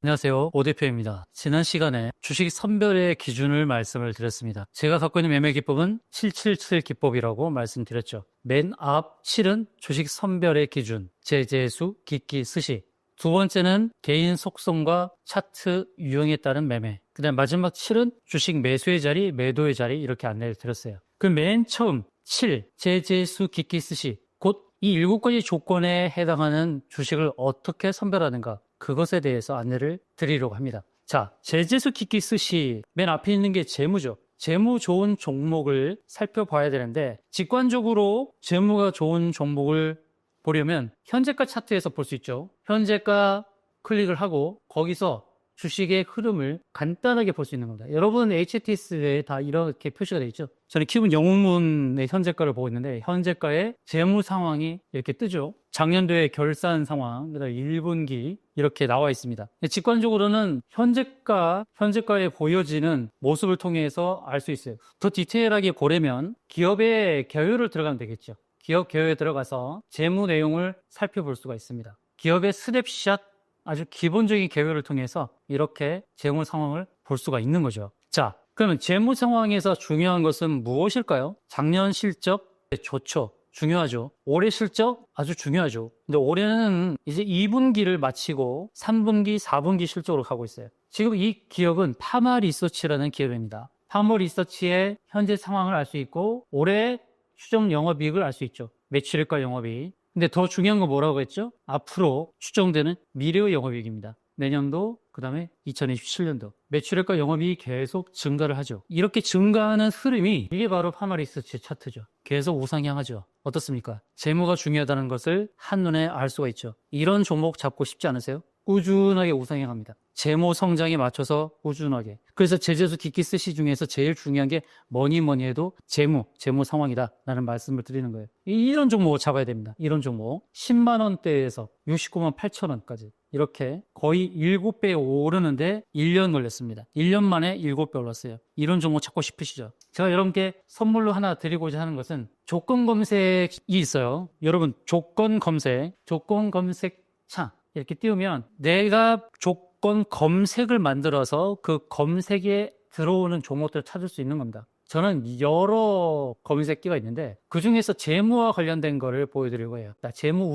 안녕하세요. 오 대표입니다. 지난 시간에 주식 선별의 기준을 말씀을 드렸습니다. 제가 갖고 있는 매매 기법은 777 기법이라고 말씀드렸죠. 맨 앞 7은 주식 선별의 기준, 제재수, 기기, 스시. 두 번째는 개인 속성과 차트 유형에 따른 매매. 그 다음 마지막 7은 주식 매수의 자리, 매도의 자리 이렇게 안내를 드렸어요. 그 맨 처음 7, 제재수, 기기, 스시. 곧 이 7가지 조건에 해당하는 주식을 어떻게 선별하는가. 그것에 대해서 안내를 드리려고 합니다. 자, 제재수 기기 스시 맨 앞에 있는 게 재무죠. 재무 좋은 종목을 살펴봐야 되는데 직관적으로 재무가 좋은 종목을 보려면 현재가 차트에서 볼 수 있죠. 현재가 클릭을 하고 거기서 주식의 흐름을 간단하게 볼 수 있는 겁니다. 여러분 HTS에 다 이렇게 표시가 되어 있죠. 저는 키움 영웅문의 현재가를 보고 있는데 현재가의 재무 상황이 이렇게 뜨죠. 작년도의 결산 상황, 그다음에 1분기 이렇게 나와 있습니다. 직관적으로는 현재가에 보여지는 모습을 통해서 알 수 있어요. 더 디테일하게 보려면 기업의 개요를 들어가면 되겠죠. 기업 개요에 들어가서 재무 내용을 살펴볼 수가 있습니다. 기업의 스냅샷 아주 기본적인 개요를 통해서 이렇게 재무 상황을 볼 수가 있는 거죠. 자, 그러면 재무 상황에서 중요한 것은 무엇일까요? 작년 실적 좋죠. 중요하죠. 올해 실적 아주 중요하죠. 근데 올해는 이제 2분기를 마치고 3분기, 4분기 실적으로 가고 있어요. 지금 이 기업은 파마 리서치라는 기업입니다. 파마 리서치의 현재 상황을 알 수 있고 올해 추정 영업이익을 알 수 있죠. 매출액과 영업이익. 근데 더 중요한 건 뭐라고 했죠? 앞으로 추정되는 미래의 영업이익입니다. 내년도, 그 다음에 2027년도. 매출액과 영업이익이 계속 증가를 하죠. 이렇게 증가하는 흐름이 이게 바로 파마리서치 차트죠. 계속 우상향하죠. 어떻습니까? 재무가 중요하다는 것을 한눈에 알 수가 있죠. 이런 종목 잡고 싶지 않으세요? 꾸준하게 우상향합니다. 재무 성장에 맞춰서 꾸준하게. 그래서 제재수 기기 스시 중에서 제일 중요한 게 뭐니 해도 재무 상황이다라는 말씀을 드리는 거예요. 이런 종목을 잡아야 됩니다. 이런 종목. 10만 원대에서 69만 8천 원까지 이렇게 거의 7배 오르는데 1년 걸렸습니다. 1년 만에 7배 올랐어요. 이런 종목 찾고 싶으시죠? 제가 여러분께 선물로 하나 드리고자 하는 것은 조건 검색이 있어요. 여러분 조건 검색창 이렇게 띄우면 내가 조건 검색을 만들어서 그 검색에 들어오는 종목들을 찾을 수 있는 겁니다. 저는 여러 검색기가 있는데 그중에서 재무와 관련된 거를 보여드리려고 해요. 재무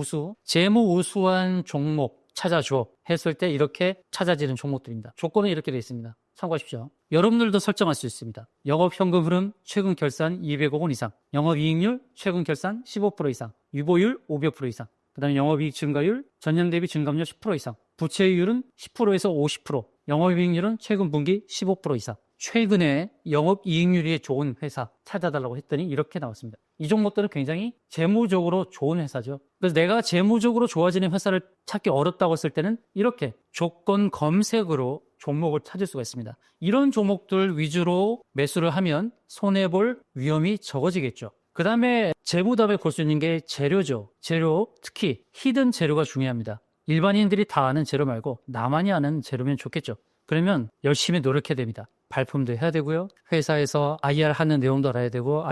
우수한 종목 찾아줘 했을 때 이렇게 찾아지는 종목들입니다. 조건은 이렇게 되어 있습니다. 참고하십시오. 여러분들도 설정할 수 있습니다. 영업현금 흐름 최근 결산 200억 원 이상, 영업이익률 최근 결산 15% 이상, 유보율 500% 이상, 그 다음에 영업이익 증가율, 전년 대비 증감률 10% 이상, 부채율은 10%에서 50%, 영업이익률은 최근 분기 15% 이상. 최근에 영업이익률이 좋은 회사 찾아달라고 했더니 이렇게 나왔습니다. 이 종목들은 굉장히 재무적으로 좋은 회사죠. 그래서 내가 재무적으로 좋아지는 회사를 찾기 어렵다고 했을 때는 이렇게 조건 검색으로 종목을 찾을 수가 있습니다. 이런 종목들 위주로 매수를 하면 손해볼 위험이 적어지겠죠. 그 다음에 재무 다음에 볼 수 있는 게 재료죠. 재료, 특히 히든 재료가 중요합니다. 일반인들이 다 아는 재료 말고 나만이 아는 재료면 좋겠죠. 그러면 열심히 노력해야 됩니다. 발품도 해야 되고요. 회사에서 IR 하는 내용도 알아야 되고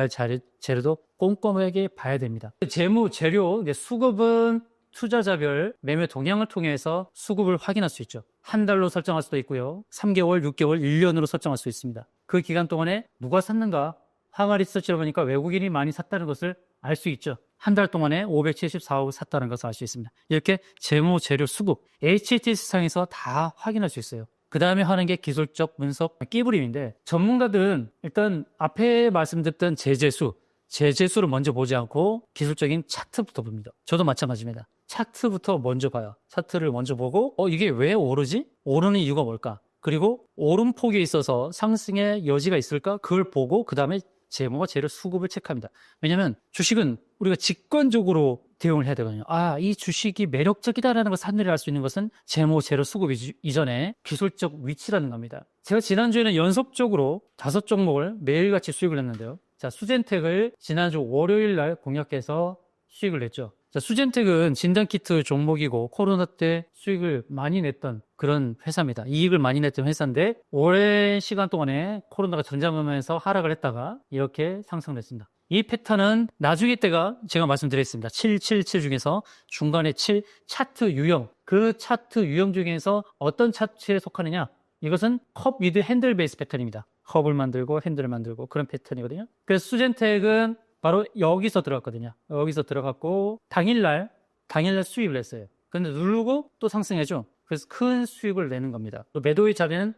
재료도 꼼꼼하게 봐야 됩니다. 재료, 수급은 투자자별 매매 동향을 통해서 수급을 확인할 수 있죠. 한 달로 설정할 수도 있고요. 3개월, 6개월, 1년으로 설정할 수 있습니다. 그 기간 동안에 누가 샀는가? 항아리서치를 보니까 외국인이 많이 샀다는 것을 알 수 있죠. 한 달 동안에 574억 샀다는 것을 알 수 있습니다. 이렇게 재무, 재료, 수급, HTS상에서 다 확인할 수 있어요. 그 다음에 하는 게 기술적 분석 끼부림인데 전문가들은 일단 앞에 말씀드렸던 제재수를 먼저 보지 않고 기술적인 차트부터 봅니다. 저도 마찬가지입니다. 차트부터 먼저 봐요. 차트를 먼저 보고 이게 왜 오르지? 오르는 이유가 뭘까? 그리고 오름폭에 있어서 상승의 여지가 있을까? 그걸 보고 그 다음에 재무와 재료 수급을 체크합니다. 왜냐하면 주식은 우리가 직관적으로 대응을 해야 되거든요. 이 주식이 매력적이다라는 것을 한눈에 알 수 있는 것은 재무, 재료 수급 이전에 기술적 위치라는 겁니다. 제가 지난주에는 연속적으로 5종목을 매일같이 수익을 냈는데요. 자, 수젠텍을 지난주 월요일 날 공략해서 수익을 냈죠. 자, 수젠텍은 진단키트 종목이고 코로나 때 수익을 많이 냈던 그런 회사입니다. 이익을 많이 냈던 회사인데 오랜 시간 동안에 코로나가 전잠하면서 하락을 했다가 이렇게 상승을 했습니다. 이 패턴은 나중에 때가 제가 말씀드렸습니다. 777 중에서 중간에 7 차트 유형. 그 차트 유형 중에서 어떤 차트에 속하느냐? 이것은 컵 위드 핸들 베이스 패턴입니다. 컵을 만들고 핸들을 만들고 그런 패턴이거든요. 그래서 수젠텍은 바로 여기서 들어갔거든요. 여기서 들어갔고 당일날 수입을 했어요. 근데 누르고 또 상승해줘. 그래서 큰 수익을 내는 겁니다. 또 매도의 자리는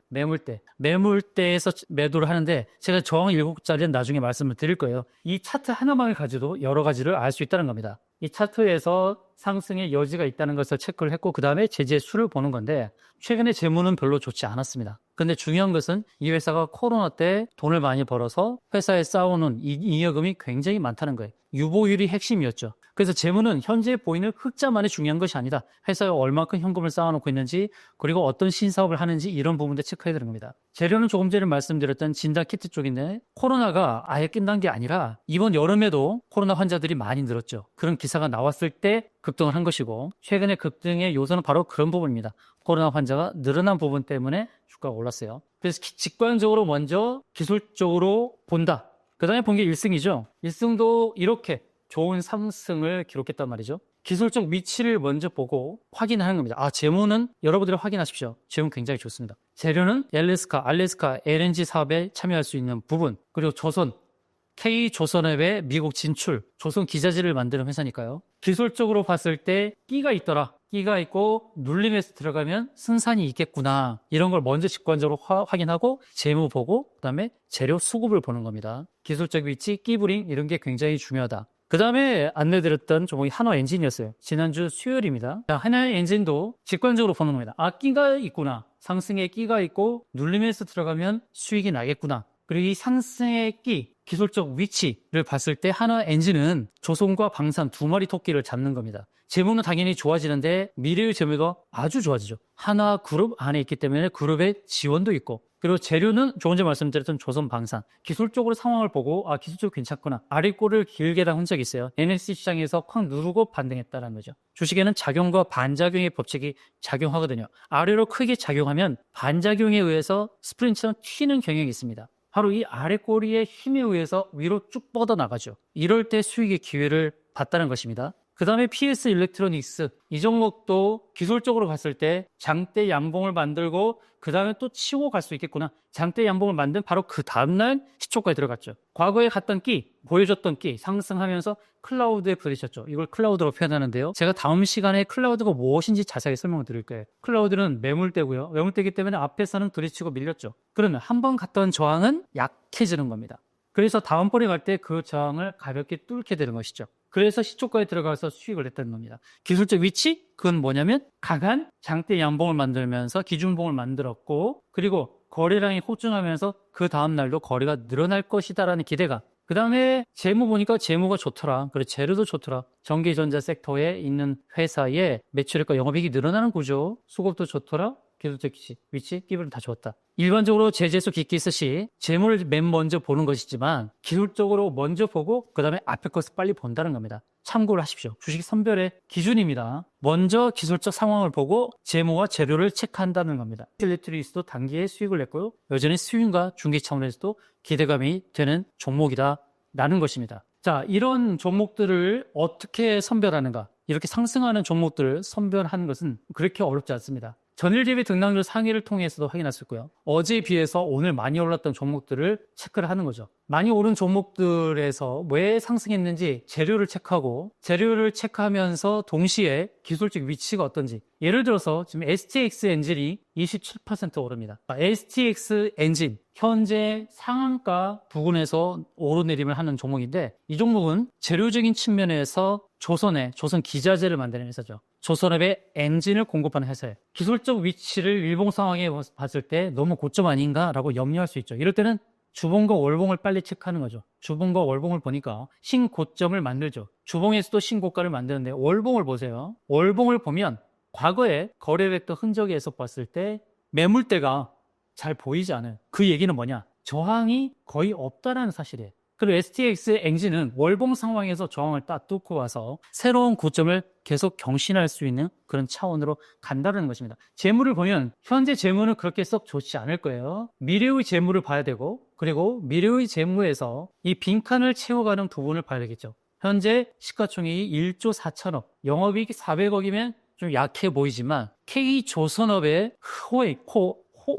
매물대에서 매도를 하는데 제가 저항 7자리는 나중에 말씀을 드릴 거예요. 이 차트 하나만을 가지고 여러 가지를 알 수 있다는 겁니다. 이 차트에서 상승의 여지가 있다는 것을 체크를 했고 그 다음에 제재의 수를 보는 건데 최근에 재무는 별로 좋지 않았습니다. 근데 중요한 것은 이 회사가 코로나 때 돈을 많이 벌어서 회사에 쌓아놓은 잉여금이 굉장히 많다는 거예요. 유보율이 핵심이었죠. 그래서 재무는 현재 보이는 흑자만이 중요한 것이 아니다. 회사에 얼마큼 현금을 쌓아놓고 있는지 그리고 어떤 신사업을 하는지 이런 부분도 체크해야 되는 겁니다. 재료는 조금 전에 말씀드렸던 진단키트 쪽인데 코로나가 아예 끝난 게 아니라 이번 여름에도 코로나 환자들이 많이 늘었죠. 그런 기사가 나왔을 때 급등을 한 것이고 최근에 급등의 요소는 바로 그런 부분입니다. 코로나 환자가 늘어난 부분 때문에 주가가 올랐어요. 그래서 직관적으로 먼저 기술적으로 본다. 그 다음에 본 게 1승이죠. 1승도 이렇게 좋은 상승을 기록했단 말이죠. 기술적 위치를 먼저 보고 확인하는 겁니다. 재무는 여러분들이 확인하십시오. 재무 굉장히 좋습니다. 재료는 알래스카 LNG 사업에 참여할 수 있는 부분, 그리고 K조선업의 미국 진출, 조선 기자재를 만드는 회사니까요. 기술적으로 봤을 때 끼가 있더라. 끼가 있고 눌림에서 들어가면 승산이 있겠구나. 이런 걸 먼저 직관적으로 확인하고 재무 보고 그다음에 재료 수급을 보는 겁니다. 기술적 위치, 끼브링 이런 게 굉장히 중요하다. 그 다음에 안내드렸던 종목이 한화엔진이었어요. 지난주 수요일입니다. 자, 한화엔진도 직관적으로 보는 겁니다. 끼가 있구나. 상승의 끼가 있고 눌림에서 들어가면 수익이 나겠구나. 그리고 이 상승의 끼, 기술적 위치를 봤을 때 한화엔진은 조선과 방산 두 마리 토끼를 잡는 겁니다. 재무는 당연히 좋아지는데 미래의 재무가 아주 좋아지죠. 한화그룹 안에 있기 때문에 그룹의 지원도 있고 그리고 재료는 조금 전에 말씀드렸던 조선방산. 기술적으로 상황을 보고 기술적으로 괜찮구나. 아랫골을 길게 다 한 적이 있어요. NSC 시장에서 콱 누르고 반등했다는 거죠. 주식에는 작용과 반작용의 법칙이 작용하거든요. 아래로 크게 작용하면 반작용에 의해서 스프린트처럼 튀는 경향이 있습니다. 바로 이 아랫꼬리의 힘에 의해서 위로 쭉 뻗어나가죠. 이럴 때 수익의 기회를 봤다는 것입니다. 그 다음에 PS 일렉트로닉스 이 종목도 기술적으로 봤을 때 장대 양봉을 만들고 그 다음에 또 치고 갈 수 있겠구나. 장대 양봉을 만든 바로 그 다음날 시초가에 들어갔죠. 과거에 갔던 보여줬던 끼 상승하면서 클라우드에 부딪혔죠. 이걸 클라우드로 표현하는데요. 제가 다음 시간에 클라우드가 무엇인지 자세하게 설명을 드릴 거예요. 클라우드는 매물대고요. 매물대이기 때문에 앞에서는 부딪히고 밀렸죠. 그러면 한번 갔던 저항은 약해지는 겁니다. 그래서 다음번에 갈 때 그 저항을 가볍게 뚫게 되는 것이죠. 그래서 시초가에 들어가서 수익을 냈다는 겁니다. 기술적 위치? 그건 뭐냐면 강한 장대 양봉을 만들면서 기준봉을 만들었고 그리고 거래량이 호전하면서 그 다음날도 거래가 늘어날 것이다라는 기대가 그 다음에 재무 보니까 재무가 좋더라. 그리고 재료도 좋더라. 전기전자 섹터에 있는 회사의 매출액과 영업이익이 늘어나는 구조 수급도 좋더라. 기술적 위치, 끼브는 다 좋았다. 일반적으로 제재수 깊게 있으시 재물을 맨 먼저 보는 것이지만 기술적으로 먼저 보고 그 다음에 앞에 것을 빨리 본다는 겁니다. 참고를 하십시오. 주식 선별의 기준입니다. 먼저 기술적 상황을 보고 재무와 재료를 체크한다는 겁니다. 일렉트리스도 단기에 수익을 냈고요. 여전히 수익과 중기 차원에서도 기대감이 되는 종목이다라는 것입니다. 자, 이런 종목들을 어떻게 선별하는가? 이렇게 상승하는 종목들을 선별하는 것은 그렇게 어렵지 않습니다. 전일 대비 등락률 상위를 통해서도 확인할 수 있고요. 어제에 비해서 오늘 많이 올랐던 종목들을 체크를 하는 거죠. 많이 오른 종목들에서 왜 상승했는지 재료를 체크하고 재료를 체크하면서 동시에 기술적 위치가 어떤지 예를 들어서 지금 STX 엔진이 27% 오릅니다. STX 엔진 현재 상한가 부근에서 오르내림을 하는 종목인데 이 종목은 재료적인 측면에서 조선 기자재를 만드는 회사죠. 조선업의 엔진을 공급하는 회사예요. 기술적 위치를 일봉 상황에 봤을 때 너무 고점 아닌가라고 염려할 수 있죠. 이럴 때는 주봉과 월봉을 빨리 체크하는 거죠. 주봉과 월봉을 보니까 신고점을 만들죠. 주봉에서도 신고가를 만드는데 월봉을 보세요. 월봉을 보면 과거에 거래 벡터 흔적에서 봤을 때 매물대가 잘 보이지 않아요. 그 얘기는 뭐냐? 저항이 거의 없다라는 사실이에요. 그리고 STX 엔진은 월봉 상황에서 저항을 딱 뚫고 와서 새로운 고점을 계속 경신할 수 있는 그런 차원으로 간다는 것입니다. 재물을 보면 현재 재물은 그렇게 썩 좋지 않을 거예요. 미래의 재물을 봐야 되고 그리고 미래의 재무에서 이 빈칸을 채워가는 부분을 봐야 되겠죠. 현재 시가총액이 1조 4천억, 영업이익이 400억이면 좀 약해 보이지만 K조선업의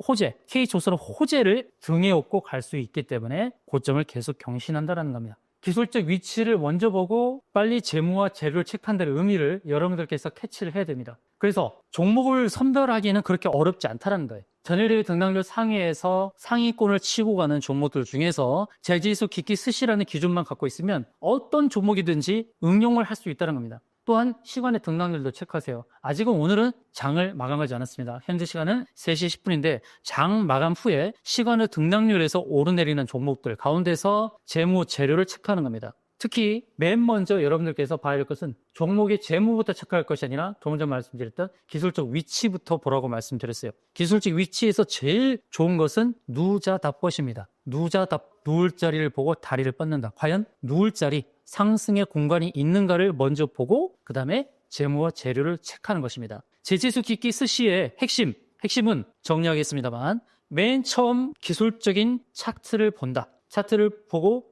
호재, K조선업 호재를 등에 업고 갈 수 있기 때문에 고점을 계속 경신한다는 겁니다. 기술적 위치를 먼저 보고 빨리 재무와 재료를 체크한다는 의미를 여러분들께서 캐치를 해야 됩니다. 그래서 종목을 선별하기는 그렇게 어렵지 않다는 거예요. 전일대비 등락률 상위에서 상위권을 치고 가는 종목들 중에서 제지수 기기 스시라는 기준만 갖고 있으면 어떤 종목이든지 응용을 할 수 있다는 겁니다. 또한 시간의 등락률도 체크하세요. 아직은 오늘은 장을 마감하지 않았습니다. 현재 시간은 3시 10분인데 장 마감 후에 시간의 등락률에서 오르내리는 종목들 가운데서 재무, 재료를 체크하는 겁니다. 특히 맨 먼저 여러분들께서 봐야 할 것은 종목의 재무부터 체크할 것이 아니라 조금 전 말씀드렸던 기술적 위치부터 보라고 말씀드렸어요. 기술적 위치에서 제일 좋은 것은 누자답 것입니다. 누자답, 누울 자리를 보고 다리를 뻗는다. 과연 누울 자리, 상승의 공간이 있는가를 먼저 보고 그 다음에 재무와 재료를 체크하는 것입니다. 제지수 기기 스시의 핵심은 정리하겠습니다만 맨 처음 기술적인 차트를 본다. 차트를 보고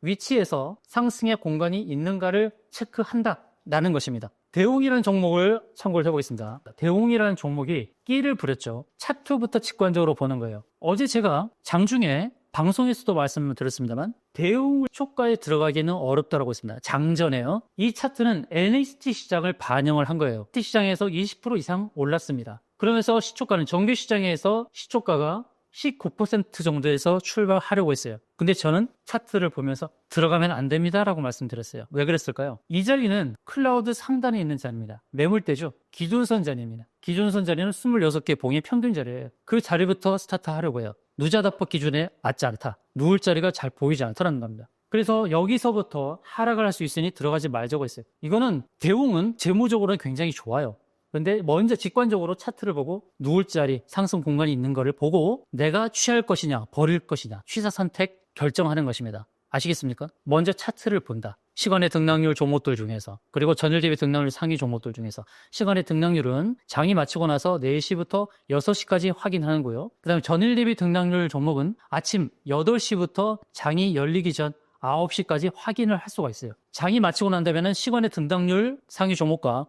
위치에서 상승의 공간이 있는가를 체크한다라는 것입니다. 대웅이라는 종목을 참고를 해보겠습니다. 대웅이라는 종목이 끼를 부렸죠. 차트부터 직관적으로 보는 거예요. 어제 제가 장중에 방송에서도 말씀을 드렸습니다만 대웅 초가에 들어가기는 어렵다고 했습니다. 장전에요. 이 차트는 NXT 시장을 반영을 한 거예요. NXT 시장에서 20% 이상 올랐습니다. 그러면서 시초가는 정규 시장에서 시초가가 19% 정도에서 출발하려고 했어요. 근데 저는 차트를 보면서 들어가면 안 됩니다라고 말씀드렸어요. 왜 그랬을까요? 이 자리는 클라우드 상단에 있는 자리입니다. 매물대죠. 기준선 자리입니다. 기준선 자리는 26개 봉의 평균 자리예요. 그 자리부터 스타트하려고 해요. 누자답법 기준에 맞지 않다. 누울 자리가 잘 보이지 않다는 겁니다. 그래서 여기서부터 하락을 할 수 있으니 들어가지 말자고 했어요. 이거는 대웅은 재무적으로는 굉장히 좋아요. 근데 먼저 직관적으로 차트를 보고 누울 자리, 상승 공간이 있는 거를 보고 내가 취할 것이냐, 버릴 것이냐, 취사 선택 결정하는 것입니다. 아시겠습니까? 먼저 차트를 본다. 시간의 등락률 종목들 중에서, 그리고 전일 대비 등락률 상위 종목들 중에서 시간의 등락률은 장이 마치고 나서 4시부터 6시까지 확인하는 거고요. 그 다음에 전일 대비 등락률 종목은 아침 8시부터 장이 열리기 전 9시까지 확인을 할 수가 있어요. 장이 마치고 난다면 시간의 등락률 상위 종목과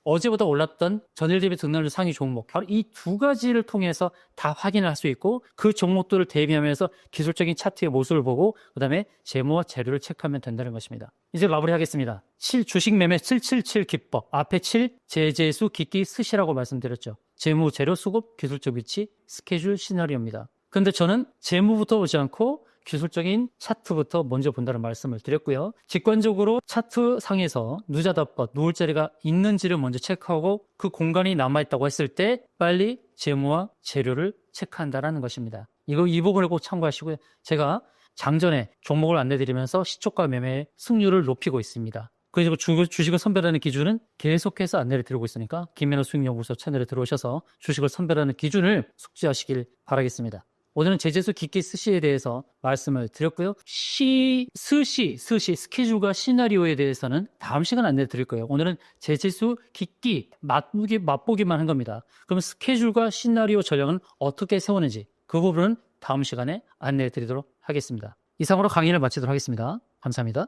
어제보다 올랐던 전일 대비 등락률 상위 종목, 바로 이 두 가지를 통해서 다 확인을 할 수 있고 그 종목들을 대비하면서 기술적인 차트의 모습을 보고 그 다음에 재무와 재료를 체크하면 된다는 것입니다. 이제 마무리하겠습니다. 주식 매매 777 기법, 앞에 7, 제재수, 기기, 스시라고 말씀드렸죠. 재무, 재료, 수급, 기술적 위치, 스케줄, 시나리오입니다. 그런데 저는 재무부터 보지 않고 기술적인 차트부터 먼저 본다는 말씀을 드렸고요. 직관적으로 차트 상에서 누자답법, 누울 자리가 있는지를 먼저 체크하고 그 공간이 남아있다고 했을 때 빨리 재무와 재료를 체크한다는 것입니다. 이 부분을 꼭 참고하시고요. 제가 장전에 종목을 안내드리면서 시초가 매매의 승률을 높이고 있습니다. 그리고 주식을 선별하는 기준은 계속해서 안내를 드리고 있으니까 김민호 수익연구소 채널에 들어오셔서 주식을 선별하는 기준을 숙지하시길 바라겠습니다. 오늘은 제재수 기기 스시에 대해서 말씀을 드렸고요. 스시 스케줄과 시나리오에 대해서는 다음 시간 안내 드릴 거예요. 오늘은 제재수 기기 맛보기만 한 겁니다. 그럼 스케줄과 시나리오 전략은 어떻게 세우는지 그 부분은 다음 시간에 안내 드리도록 하겠습니다. 이상으로 강의를 마치도록 하겠습니다. 감사합니다.